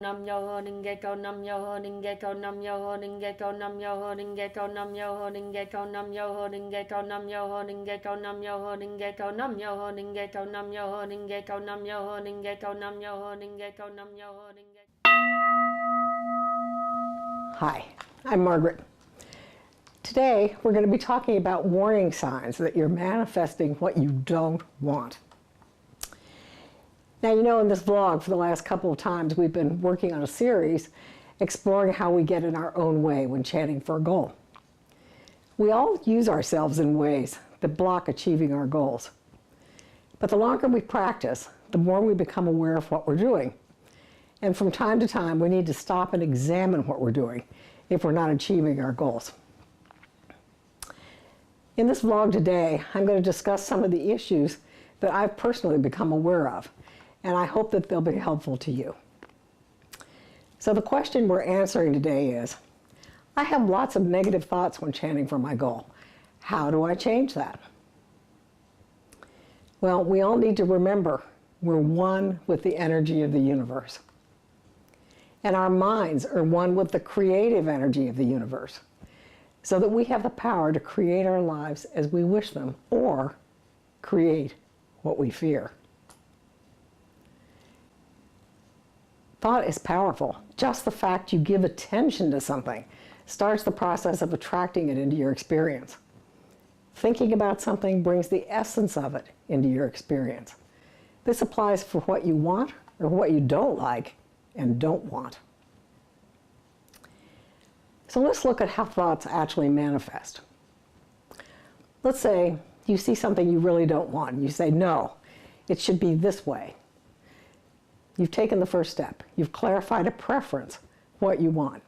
Nam yo ho ning ge cho nam yo ho ning ge cho nam yo ho ning ge cho nam yo ho ning ge cho nam yo ho ning ge cho nam yo ho ning ge cho nam yo ho ning ge cho nam yo ho ning ge cho nam yo ho ning ge cho nam yo ho ning ge cho nam yo ho ning ge cho nam yo ho ning ge cho nam yo ho ning ge. Hi, I'm Margaret. Today we're going to be talking about warning signs that you're manifesting what you don't want. Now, you know, in this vlog for the last couple of times we've been working on a series exploring how we get in our own way when chanting for a goal. We all use ourselves in ways that block achieving our goals. But the longer we practice, the more we become aware of what we're doing. And from time to time, we need to stop and examine what we're doing if we're not achieving our goals. In this vlog today, I'm going to discuss some of the issues that I've personally become aware of, and I hope that they'll be helpful to you. So the question we're answering today is, I have lots of negative thoughts when chanting for my goal. How do I change that? Well, we all need to remember we're one with the energy of the universe. And our minds are one with the creative energy of the universe, so that we have the power to create our lives as we wish them, or create what we fear. Thought is powerful. Just the fact you give attention to something starts the process of attracting it into your experience. Thinking about something brings the essence of it into your experience. This applies for what you want or what you don't like and don't want. So let's look at how thoughts actually manifest. Let's say you see something you really don't want. You say, no, it should be this way. You've taken the first step. You've clarified a preference, what you want.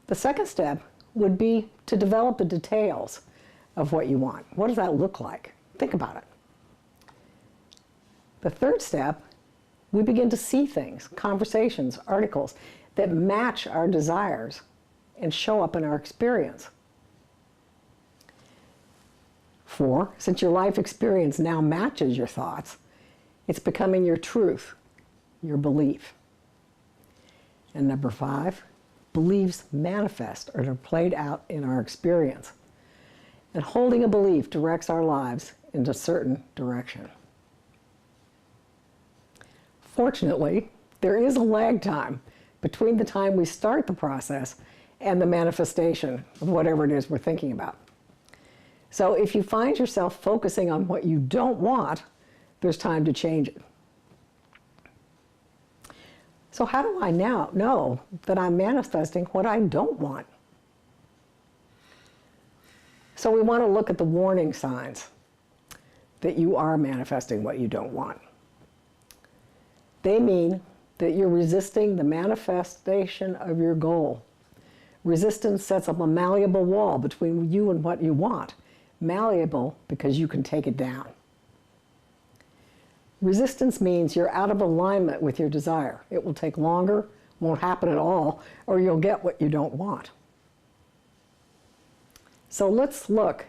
The second step would be to develop the details of what you want. What does that look like? Think about it. The third step, we begin to see things, conversations, articles that match our desires and show up in our experience. 4, since your life experience now matches your thoughts, it's becoming your truth, your belief. And number 5, beliefs manifest or are played out in our experience. And holding a belief directs our lives in a certain direction. Fortunately, there is a lag time between the time we start the process and the manifestation of whatever it is we're thinking about. So if you find yourself focusing on what you don't want, there's time to change it. So how do I now know that I'm manifesting what I don't want? So we want to look at the warning signs that you are manifesting what you don't want. They mean that you're resisting the manifestation of your goal. Resistance sets up a malleable wall between you and what you want. Malleable because you can take it down. Resistance means you're out of alignment with your desire. It will take longer, won't happen at all, or you'll get what you don't want. So let's look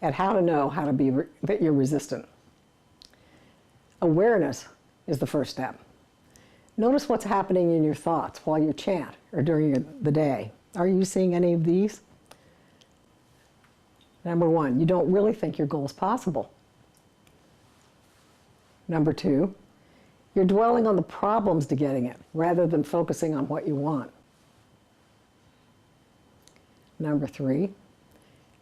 at how to know how to be that you're resistant. Awareness is the first step. Notice what's happening in your thoughts while you chant or during the day. Are you seeing any of these? Number 1, you don't really think your goal is possible. Number 2, you're dwelling on the problems to getting it rather than focusing on what you want. Number 3,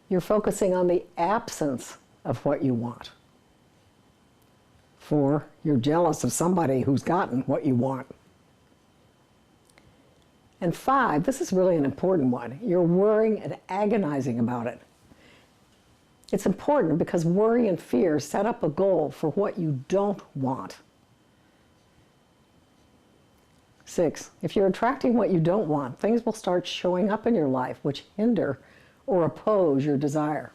you're focusing on the absence of what you want. 4, you're jealous of somebody who's gotten what you want. And 5, this is really an important one, you're worrying and agonizing about it. It's important because worry and fear set up a goal for what you don't want. 6, if you're attracting what you don't want, things will start showing up in your life which hinder or oppose your desire.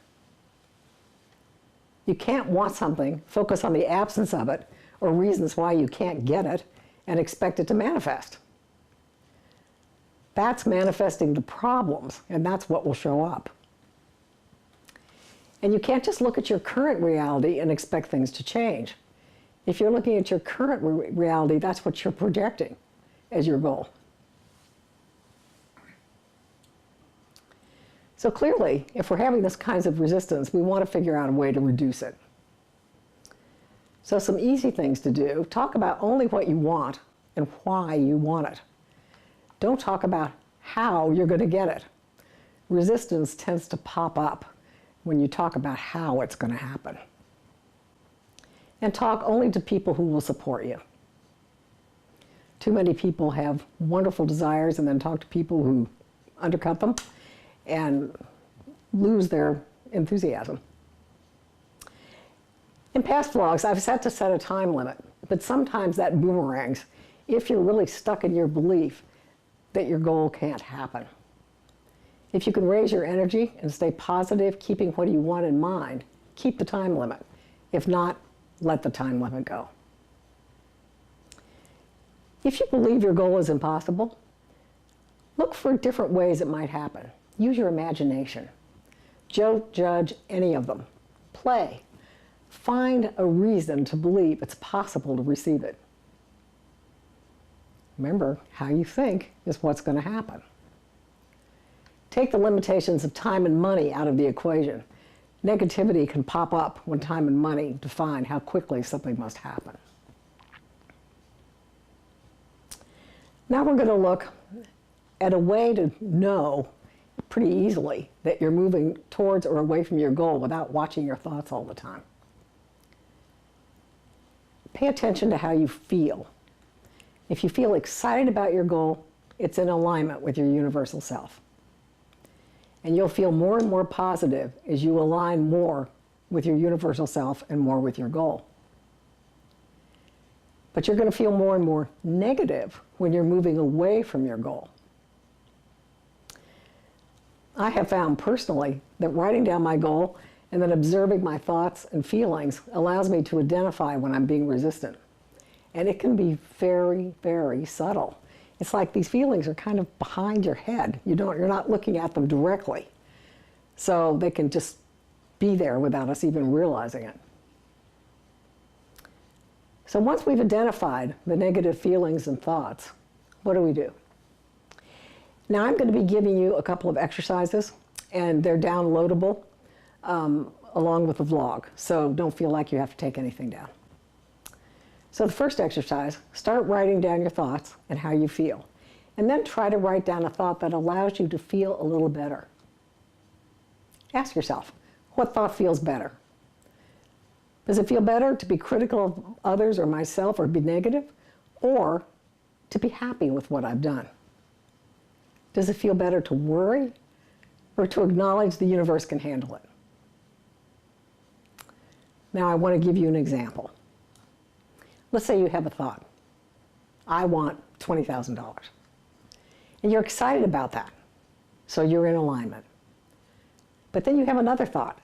You can't want something, focus on the absence of it, or reasons why you can't get it, and expect it to manifest. That's manifesting the problems, and that's what will show up. And you can't just look at your current reality and expect things to change. If you're looking at your current reality, that's what you're projecting as your goal. So clearly, if we're having this kinds of resistance, we want to figure out a way to reduce it. So some easy things to do: talk about only what you want and why you want it. Don't talk about how you're going to get it. Resistance tends to pop up when you talk about how it's going to happen. And talk only to people who will support you. Too many people have wonderful desires and then talk to people who undercut them and lose their enthusiasm. In past vlogs, I've set a time limit, but sometimes that boomerangs if you're really stuck in your belief that your goal can't happen. If you can raise your energy and stay positive, keeping what you want in mind, keep the time limit. If not, let the time limit go. If you believe your goal is impossible, look for different ways it might happen. Use your imagination. Don't judge any of them. Play. Find a reason to believe it's possible to receive it. Remember, how you think is what's going to happen. Take the limitations of time and money out of the equation. Negativity can pop up when time and money define how quickly something must happen. Now we're going to look at a way to know pretty easily that you're moving towards or away from your goal without watching your thoughts all the time. Pay attention to how you feel. If you feel excited about your goal, it's in alignment with your universal self. And you'll feel more and more positive as you align more with your universal self and more with your goal. But you're going to feel more and more negative when you're moving away from your goal. I have found personally that writing down my goal and then observing my thoughts and feelings allows me to identify when I'm being resistant. And it can be very, very subtle. It's like these feelings are kind of behind your head. You're not looking at them directly. So they can just be there without us even realizing it. So once we've identified the negative feelings and thoughts, what do? Now I'm going to be giving you a couple of exercises, and they're downloadable along with the vlog. So don't feel like you have to take anything down. So the first exercise, start writing down your thoughts and how you feel. And then try to write down a thought that allows you to feel a little better. Ask yourself, what thought feels better? Does it feel better to be critical of others or myself or be negative? Or to be happy with what I've done? Does it feel better to worry or to acknowledge the universe can handle it? Now I want to give you an example. Let's say you have a thought. I want $20,000. And you're excited about that. So you're in alignment. But then you have another thought.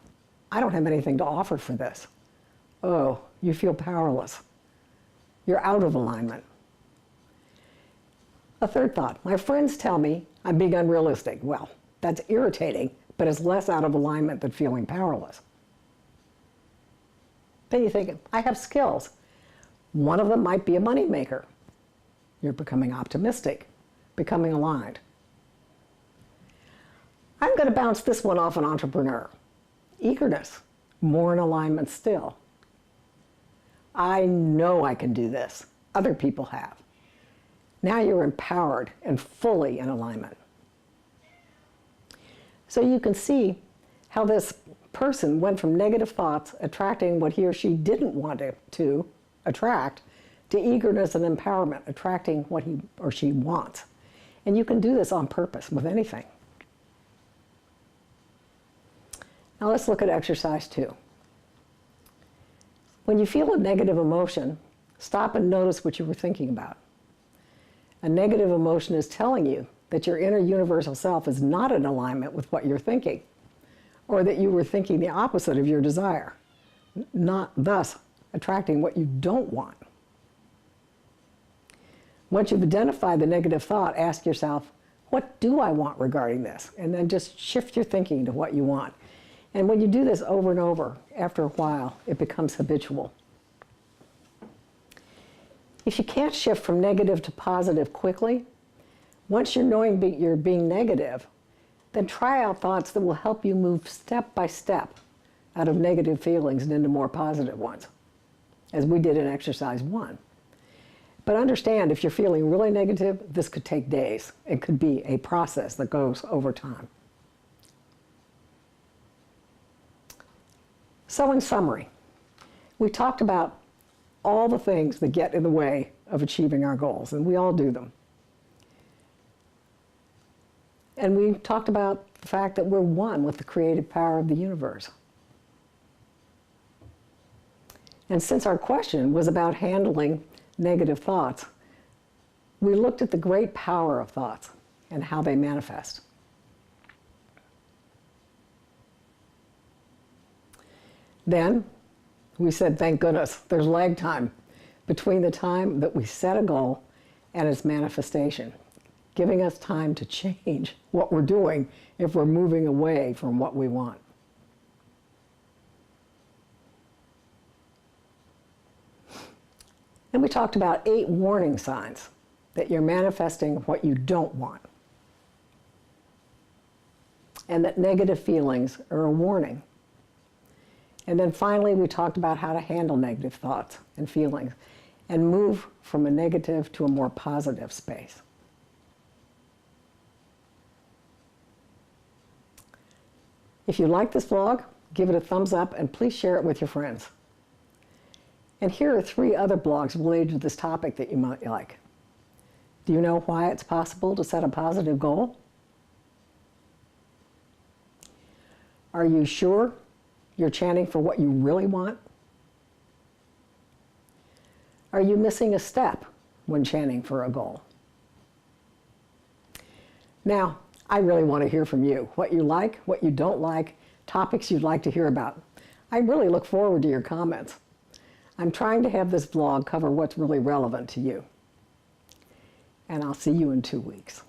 I don't have anything to offer for this. Oh, you feel powerless. You're out of alignment. A third thought. My friends tell me I'm being unrealistic. Well, that's irritating, but it's less out of alignment than feeling powerless. Then you think, I have skills. One of them might be a money maker. You're becoming optimistic, becoming aligned. I'm going to bounce this one off an entrepreneur. Eagerness, more in alignment still. I know I can do this. Other people have. Now you're empowered and fully in alignment. So you can see how this person went from negative thoughts, attracting what he or she didn't want to attract, to eagerness and empowerment, attracting what he or she wants. And you can do this on purpose with anything. Now let's look at exercise 2. When you feel a negative emotion, stop and notice what you were thinking about. A negative emotion is telling you that your inner universal self is not in alignment with what you're thinking, or that you were thinking the opposite of your desire, not thus attracting what you don't want. Once you've identified the negative thought, ask yourself, what do I want regarding this? And then just shift your thinking to what you want. And when you do this over and over, after a while, it becomes habitual. If you can't shift from negative to positive quickly, once you're knowing you're being negative, then try out thoughts that will help you move step by step out of negative feelings and into more positive ones, as we did in exercise 1. But understand, if you're feeling really negative, this could take days. It could be a process that goes over time. So in summary, we talked about all the things that get in the way of achieving our goals, and we all do them. And we talked about the fact that we're one with the creative power of the universe. And since our question was about handling negative thoughts, we looked at the great power of thoughts and how they manifest. Then we said, thank goodness, there's lag time between the time that we set a goal and its manifestation, giving us time to change what we're doing if we're moving away from what we want. And we talked about 8 warning signs that you're manifesting what you don't want, and that negative feelings are a warning. And then finally, we talked about how to handle negative thoughts and feelings and move from a negative to a more positive space. If you like this vlog, give it a thumbs up and please share it with your friends. And here are 3 other blogs related to this topic that you might like. Do you know why it's possible to set a positive goal? Are you sure you're chanting for what you really want? Are you missing a step when chanting for a goal? Now, I really want to hear from you. What you like, what you don't like, topics you'd like to hear about. I really look forward to your comments. I'm trying to have this vlog cover what's really relevant to you. And I'll see you in 2 weeks.